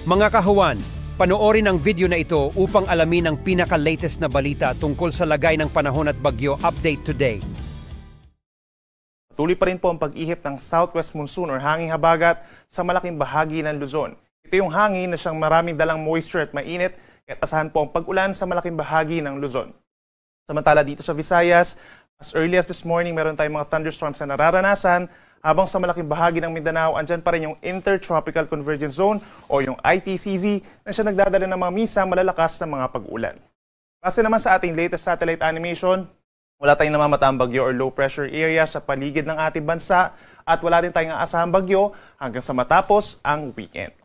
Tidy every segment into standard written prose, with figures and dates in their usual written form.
Mga kahuwan, panoorin ang video na ito upang alamin ang pinaka-latest na balita tungkol sa lagay ng panahon at bagyo update today. Patuloy pa rin po ang pag-ihip ng southwest monsoon or hanging habagat sa malaking bahagi ng Luzon. Ito yung hangin na siyang maraming dalang moisture at mainit at asahan po ang pag-ulan sa malaking bahagi ng Luzon. Samantala dito sa Visayas, as early as this morning, meron tayong mga thunderstorms na nararanasan, habang sa malaking bahagi ng Mindanao, andyan pa rin yung Intertropical Convergence Zone o yung ITCZ na siya nagdadala ng mga minsan malalakas na mga pag-ulan. Kasi naman sa ating latest satellite animation, wala tayong namamataang bagyo or low pressure area sa paligid ng ating bansa at wala din tayong aasahang bagyo hanggang sa matapos ang weekend.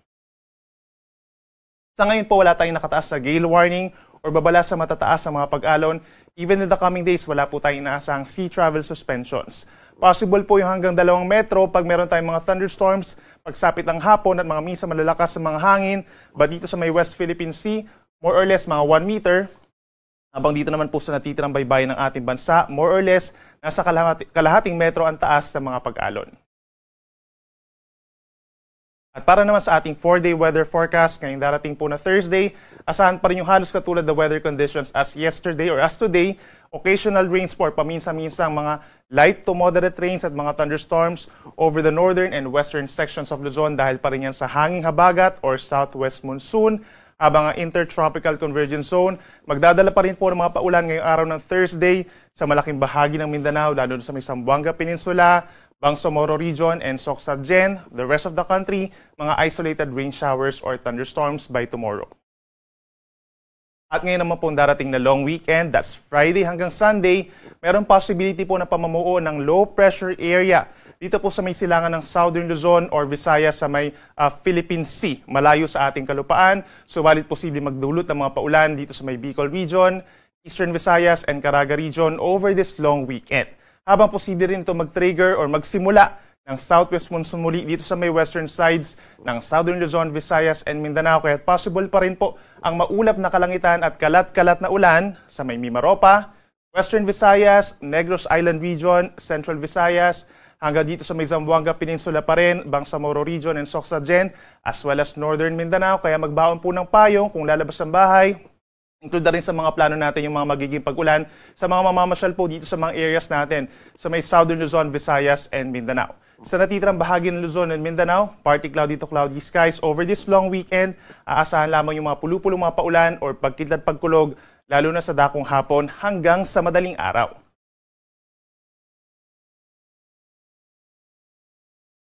Sa ngayon po, wala tayong nakataas na gale warning or babala sa matataas na mga pag-alon. Even in the coming days, wala po tayong inaasahang sea travel suspensions. Possible po yung hanggang 2 metro pag meron tayong mga thunderstorms, pagsapit ng hapon at mga minsan malalakas na mga hangin. But dito sa may West Philippine Sea, more or less mga 1 meter. Habang dito naman po sa natitirang baybayin ng ating bansa, more or less, nasa kalahating metro ang taas ng mga pag-alon. At para naman sa ating 4-day weather forecast, ngayong darating po na Thursday, asahan pa rin yung halos katulad na weather conditions as yesterday or as today, occasional rains po, paminsan-minsang mga light to moderate rains at mga thunderstorms over the northern and western sections of Luzon dahil pa rin yan sa hanging habagat or southwest monsoon. Habang ang Intertropical Convergence Zone, magdadala pa rin po ng mga paulan ngayong araw ng Thursday sa malaking bahagi ng Mindanao, lalo sa may Zamboanga Peninsula, Bangsamoro Region, and Socsagen. The rest of the country, mga isolated rain showers or thunderstorms by tomorrow. At ngayon naman po darating na long weekend, that's Friday hanggang Sunday, meron possibility po na pamumuo ng low pressure area dito po sa may silangan ng Southern Luzon or Visayas sa may Philippine Sea, malayo sa ating kalupaan. Subalit posible magdulot ng mga paulan dito sa may Bicol Region, Eastern Visayas, and Caraga Region over this long weekend. Habang posible rin ito mag-trigger or magsimula ng southwest monsoon muli dito sa may western sides ng Southern Luzon, Visayas, and Mindanao. Kaya possible pa rin po ang maulap na kalangitan at kalat-kalat na ulan sa may Mimaropa, Western Visayas, Negros Island Region, Central Visayas, hanggang dito sa may Zamboanga Peninsula pa rin, Bangsamoro Region and Socsagen, as well as Northern Mindanao. Kaya magbaon po ng payong kung lalabas ng bahay. Include na rin sa mga plano natin yung mga magiging pag-ulan sa mga mamamasyal po dito sa mga areas natin sa may Southern Luzon, Visayas, and Mindanao. Sa natitirang bahagi ng Luzon and Mindanao, partly cloudy to cloudy skies over this long weekend. Aasahan lamang yung mga pulupulong mga paulan or pagkidlat pagkulog, lalo na sa dakong hapon hanggang sa madaling araw.